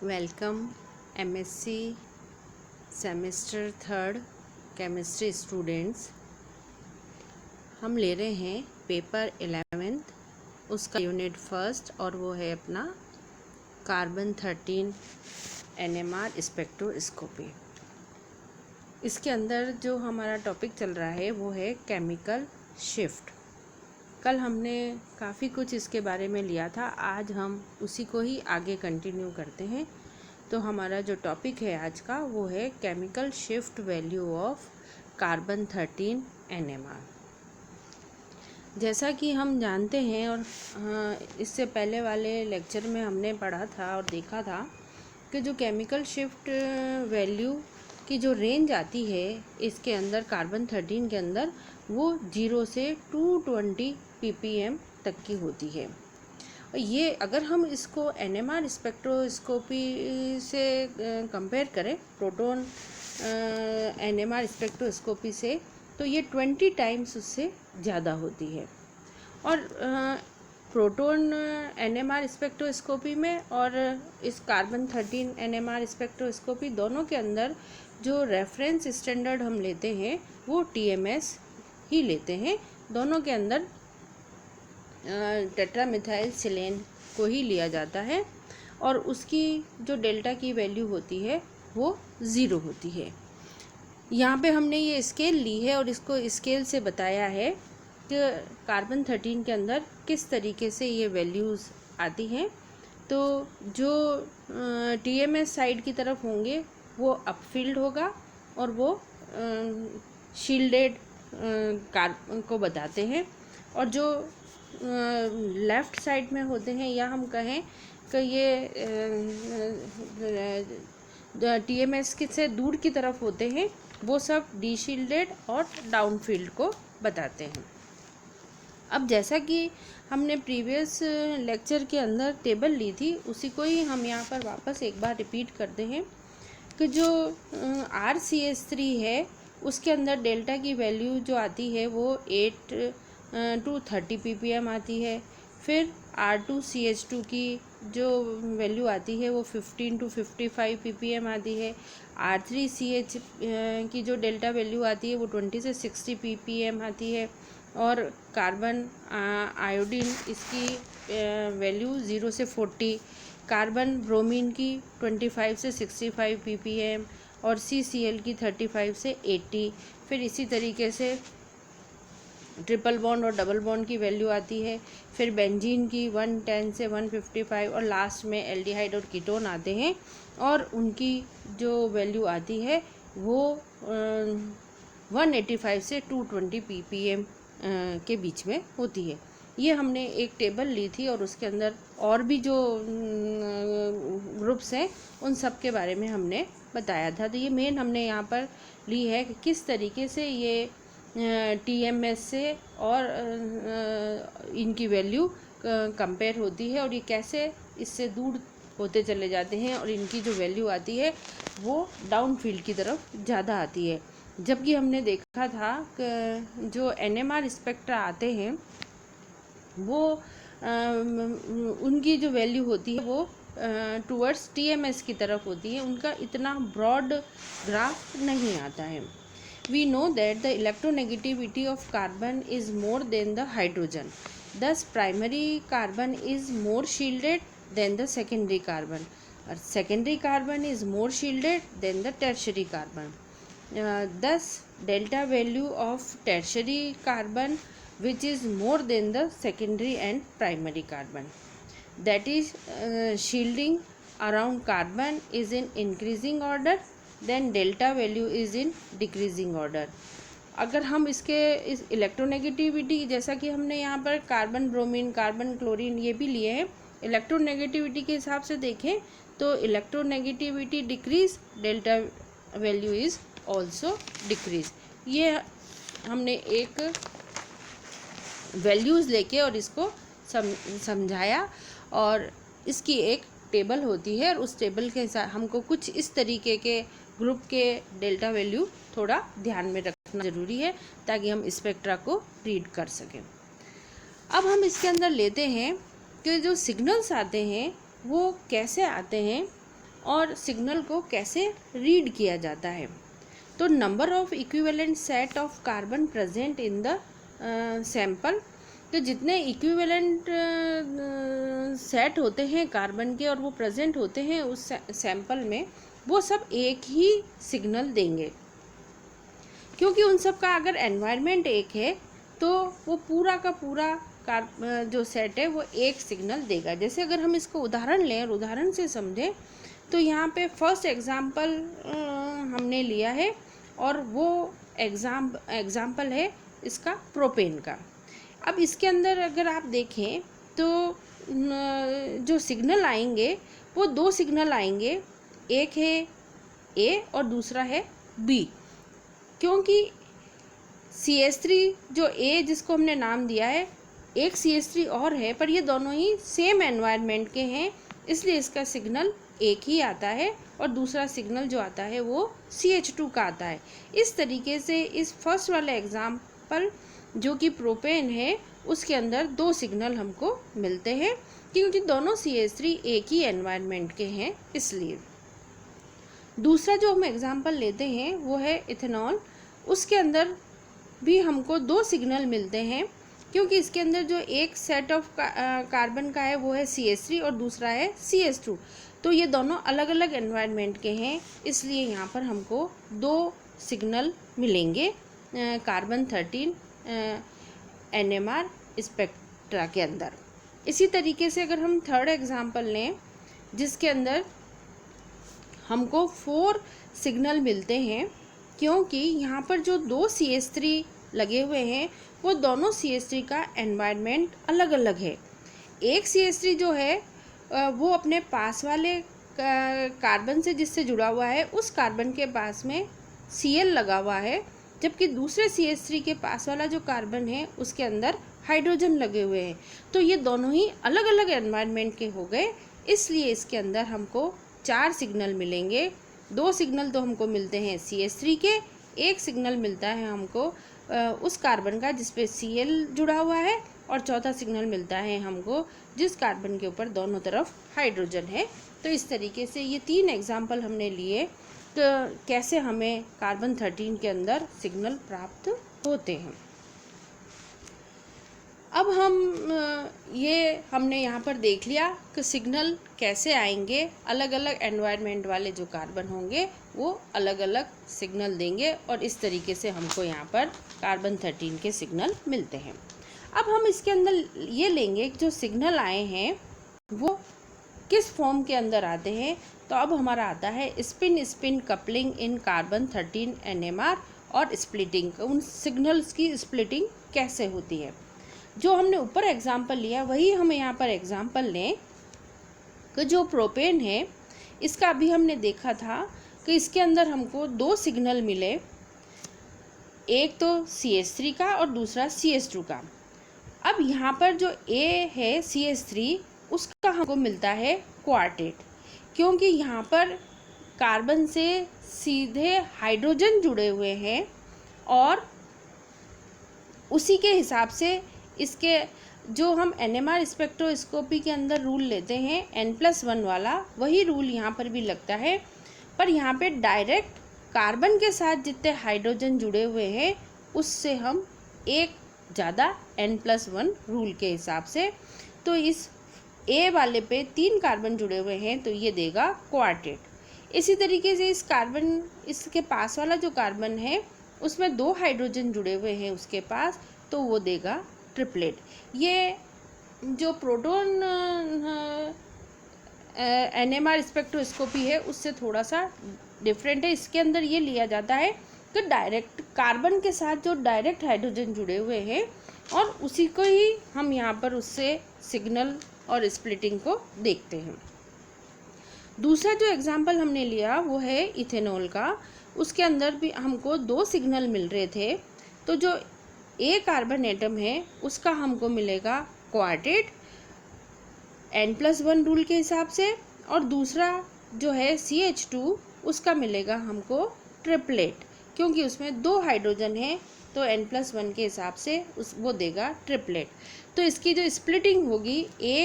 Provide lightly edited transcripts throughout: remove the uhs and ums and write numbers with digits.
Welcome MSc semester third chemistry students. हम ले रहे हैं पेपर 11th उसका यूनिट फर्स्ट और वो है अपना कार्बन 13 एनएमआर स्पेक्ट्रोस्कोपी। इसके अंदर जो हमारा टॉपिक चल रहा है वो है केमिकल शिफ्ट। कल हमने काफ़ी कुछ इसके बारे में लिया था, आज हम उसी को ही आगे कंटिन्यू करते हैं। तो हमारा जो टॉपिक है आज का वो है chemical shift value of carbon 13 NMR. जैसा कि हम जानते हैं और इससे पहले वाले लेक्चर में हमने पढ़ा था और देखा था कि जो केमिकल शिफ्ट वैल्यू की जो रेंज आती है इसके अंदर कार्बन 13 के अंदर वो 0 से 220 ppm तक की होती है। और ये अगर हम इसको एनएमआर स्पेक्ट्रोस्कोपी से कंपेयर करें प्रोटॉन एनएमआर स्पेक्ट्रोस्कोपी से, तो ये 20 टाइम्स उससे ज़्यादा होती है। और प्रोटॉन एनएमआर स्पेक्ट्रोस्कोपी में और इस कार्बन 13 एनएमआर स्पेक्ट्रोस्कोपी दोनों के अंदर जो रेफरेंस स्टैंडर्ड हम लेते हैं वो टीएमएस ही लेते हैं। दोनों के अंदर टेट्रामिथाइल सिलेन को ही लिया जाता है और उसकी जो डेल्टा की वैल्यू होती है वो 0 होती है। यहाँ पे हमने ये स्केल ली है और इसको स्केल से बताया है कि कार्बन 13 के अंदर किस तरीके से ये वैल्यूज़ आती हैं। तो जो टीएमएस साइड की तरफ होंगे वो अपफील्ड होगा और वो शील्डेड कार्बन को बताते हैं, और जो लेफ़्ट साइड में होते हैं या हम कहें कि ये टीएमएस से दूर की तरफ होते हैं वो सब डीशील्डेड और डाउनफील्ड को बताते हैं। अब जैसा कि हमने प्रीवियस लेक्चर के अंदर टेबल ली थी उसी को ही हम यहाँ पर वापस एक बार रिपीट करते हैं कि जो RCH3 है उसके अंदर डेल्टा की वैल्यू जो आती है वो 8 to 30 ppm आती है। फिर R2CH2 की जो वैल्यू आती है वो 15 to 55 ppm आती है। R3CH की जो डेल्टा वैल्यू आती है वो 20 से 60 ppm आती है। और कार्बन आयोडीन इसकी वैल्यू 0 से 40, कार्बन ब्रोमीन की 25 से 65 ppm और CCl की 35 से 80। फिर इसी तरीके से ट्रिपल बॉन्ड और डबल बॉन्ड की वैल्यू आती है। फिर बेंजीन की 110 से 155 और लास्ट में एल्डिहाइड और कीटोन आते हैं और उनकी जो वैल्यू आती है वो 185 से 220 ppm के बीच में होती है। ये हमने एक टेबल ली थी और उसके अंदर और भी जो ग्रुप्स हैं उन सब के बारे में हमने बताया था। तो ये मेन हमने यहाँ पर ली है कि किस तरीके से ये टीएमएस से और इनकी वैल्यू कंपेयर होती है और ये कैसे इससे दूर होते चले जाते हैं और इनकी जो वैल्यू आती है वो डाउन फील्ड की तरफ ज़्यादा आती है। जबकि हमने देखा था कि जो एनएमआर स्पेक्ट्रा आते हैं वो उनकी जो वैल्यू होती है वो टुवर्ड्स टीएमएस की तरफ होती है, उनका इतना ब्रॉड ग्राफ नहीं आता है। We know that the electronegativity of carbon is more than the hydrogen. Thus, primary carbon is more shielded than the secondary carbon. Or secondary carbon is more shielded than the tertiary carbon. Thus, delta value of tertiary carbon, which is more than the secondary and primary carbon. That is, shielding around carbon is in increasing order, then delta value is in decreasing order. अगर हम इसके इस electronegativity, जैसा कि हमने यहाँ पर carbon bromine carbon chlorine ये भी लिए हैं, इलेक्ट्रोनेगेटिविटी के हिसाब से देखें तो electronegativity decrease, delta value is also decrease. ये हमने एक वैल्यूज़ लेके और इसको समझाया और इसकी एक टेबल होती है और उस टेबल के हिसाब हमको कुछ इस तरीके के ग्रुप के डेल्टा वैल्यू थोड़ा ध्यान में रखना ज़रूरी है ताकि हम स्पेक्ट्रा को रीड कर सकें। अब हम इसके अंदर लेते हैं कि जो सिग्नल्स आते हैं वो कैसे आते हैं और सिग्नल को कैसे रीड किया जाता है। तो number of equivalent set of carbon present in the sample, तो जितने इक्विवेलेंट सेट होते हैं कार्बन के और वो प्रेजेंट होते हैं उस सैंपल में, वो सब एक ही सिग्नल देंगे, क्योंकि उन सब का अगर एनवायरनमेंट एक है तो वो पूरा का पूरा जो सेट है वो एक सिग्नल देगा। जैसे अगर हम इसको उदाहरण लें और उदाहरण से समझें, तो यहाँ पे फर्स्ट एग्जाम्पल हमने लिया है और वो एग्जाम्पल है इसका प्रोपेन का। अब इसके अंदर अगर आप देखें तो जो सिग्नल आएंगे वो दो सिग्नल आएंगे, एक है ए और दूसरा है बी, क्योंकि CH3 जो ए जिसको हमने नाम दिया है, एक CH3 और है, पर ये दोनों ही सेम एनवायरनमेंट के हैं, इसलिए इसका सिग्नल एक ही आता है और दूसरा सिग्नल जो आता है वो CH2 का आता है। इस तरीके से इस फर्स्ट वाले एग्जाम्पल जो कि प्रोपेन है उसके अंदर दो सिग्नल हमको मिलते हैं, क्योंकि दोनों CH3 एक ही एनवायरनमेंट के हैं इसलिए। दूसरा जो हम एग्जाम्पल लेते हैं वो है इथेनॉल। उसके अंदर भी हमको दो सिग्नल मिलते हैं, क्योंकि इसके अंदर जो एक सेट ऑफ कार्बन का है वो है CH3 और दूसरा है CH2, तो ये दोनों अलग अलग एनवायरनमेंट के हैं, इसलिए यहाँ पर हमको दो सिग्नल मिलेंगे कार्बन 13 NMR स्पेक्ट्रा के अंदर। इसी तरीके से अगर हम थर्ड एग्जाम्पल लें जिसके अंदर हमको 4 सिग्नल मिलते हैं, क्योंकि यहाँ पर जो दो CH3 लगे हुए हैं वो दोनों CH3 का एनवायरनमेंट अलग अलग है। एक CH3 जो है वो अपने पास वाले कार्बन से जिससे जुड़ा हुआ है उस कार्बन के पास में Cl लगा हुआ है, जबकि दूसरे CH3 के पास वाला जो कार्बन है उसके अंदर हाइड्रोजन लगे हुए हैं। तो ये दोनों ही अलग अलग एनवायरनमेंट के हो गए, इसलिए इसके अंदर हमको 4 सिग्नल मिलेंगे। 2 सिग्नल तो हमको मिलते हैं CH3 के, एक सिग्नल मिलता है हमको उस कार्बन का जिस पे Cl जुड़ा हुआ है, और चौथा सिग्नल मिलता है हमको जिस कार्बन के ऊपर दोनों तरफ हाइड्रोजन है। तो इस तरीके से ये 3 एग्जाम्पल हमने लिए तो कैसे हमें कार्बन 13 के अंदर सिग्नल प्राप्त होते हैं। अब हमने यहाँ पर देख लिया कि सिग्नल कैसे आएंगे, अलग अलग एनवायरनमेंट वाले जो कार्बन होंगे वो अलग अलग सिग्नल देंगे, और इस तरीके से हमको यहाँ पर कार्बन 13 के सिग्नल मिलते हैं। अब हम इसके अंदर ये लेंगे कि जो सिग्नल आए हैं वो किस फॉर्म के अंदर आते हैं। तो अब हमारा आता है स्पिन स्पिन कपलिंग इन कार्बन 13 NMR और स्प्लिटिंग, उन सिग्नल्स की स्प्लिटिंग कैसे होती है। जो हमने ऊपर एग्जाम्पल लिया वही हम यहाँ पर एग्जाम्पल लें कि जो प्रोपेन है इसका अभी हमने देखा था कि इसके अंदर हमको 2 सिग्नल मिले, एक तो CH3 का और दूसरा CH2 का। अब यहाँ पर जो A है CH3 उसका हमको मिलता है क्वार्टेट, क्योंकि यहाँ पर कार्बन से सीधे हाइड्रोजन जुड़े हुए हैं और उसी के हिसाब से इसके जो हम NMR स्पेक्ट्रोस्कोपी के अंदर रूल लेते हैं N+1 वाला, वही रूल यहाँ पर भी लगता है, पर यहाँ पे डायरेक्ट कार्बन के साथ जितने हाइड्रोजन जुड़े हुए हैं उससे हम एक ज़्यादा N+1 रूल के हिसाब से, तो इस A वाले पे 3 कार्बन जुड़े हुए हैं तो ये देगा क्वार्टेट। इसी तरीके से इस कार्बन इसके पास वाला जो कार्बन है उसमें 2 हाइड्रोजन जुड़े हुए हैं उसके पास, तो वो देगा ट्रिपलेट। ये जो प्रोटॉन NMR स्पेक्ट्रोस्कोपी है उससे थोड़ा सा डिफरेंट है। इसके अंदर ये लिया जाता है कि डायरेक्ट कार्बन के साथ जो डायरेक्ट हाइड्रोजन जुड़े हुए हैं और उसी को ही हम यहाँ पर उससे सिग्नल और स्प्लिटिंग को देखते हैं। दूसरा जो एग्जाम्पल हमने लिया वो है इथेनॉल का। उसके अंदर भी हमको 2 सिग्नल मिल रहे थे, तो जो A कार्बन एटम है उसका हमको मिलेगा क्वार्टेट N+1 रूल के हिसाब से, और दूसरा जो है CH2 उसका मिलेगा हमको ट्रिपलेट, क्योंकि उसमें 2 हाइड्रोजन है तो N+1 के हिसाब से वो देगा ट्रिपलेट। तो इसकी जो स्प्लिटिंग होगी A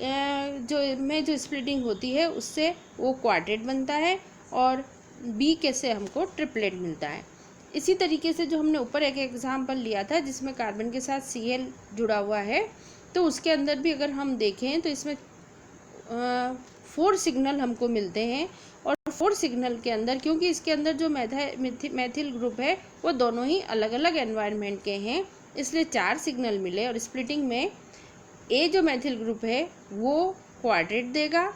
जो स्प्लिटिंग होती है उससे वो क्वार्टेट बनता है और बी के से हमको ट्रिपलेट मिलता है। इसी तरीके से जो हमने ऊपर एक एग्जाम्पल लिया था जिसमें कार्बन के साथ Cl जुड़ा हुआ है, तो उसके अंदर भी अगर हम देखें तो इसमें 4 सिग्नल हमको मिलते हैं और 4 सिग्नल के अंदर, क्योंकि इसके अंदर जो मैथिल ग्रुप है वो दोनों ही अलग अलग एनवायरनमेंट के हैं, इसलिए 4 सिग्नल मिले। और स्प्लिटिंग में ए जो मैथिल ग्रुप है वो क्वाड्रेट देगा,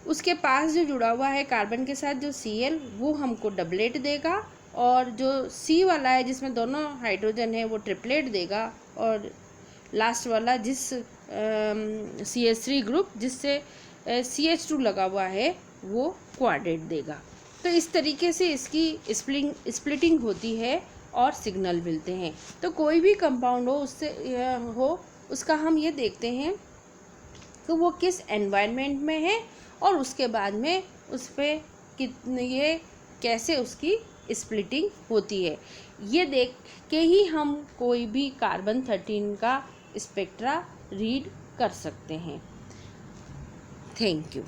उसके पास जो जुड़ा हुआ है कार्बन के साथ जो Cl वो हमको डबलेट देगा, और जो C वाला है जिसमें दोनों हाइड्रोजन है वो ट्रिपलेट देगा, और लास्ट वाला जिस CH3 ग्रुप जिससे CH2 लगा हुआ है वो क्वाड्रेट देगा। तो इस तरीके से इसकी स्प्लिटिंग होती है और सिग्नल मिलते हैं। तो कोई भी कंपाउंड हो उसका हम ये देखते हैं कि वो किस एनवायरनमेंट में है और उसके बाद में उस पर ये कैसे उसकी स्प्लिटिंग होती है, ये देख के ही हम कोई भी कार्बन 13 का स्पेक्ट्रा रीड कर सकते हैं। Thank you.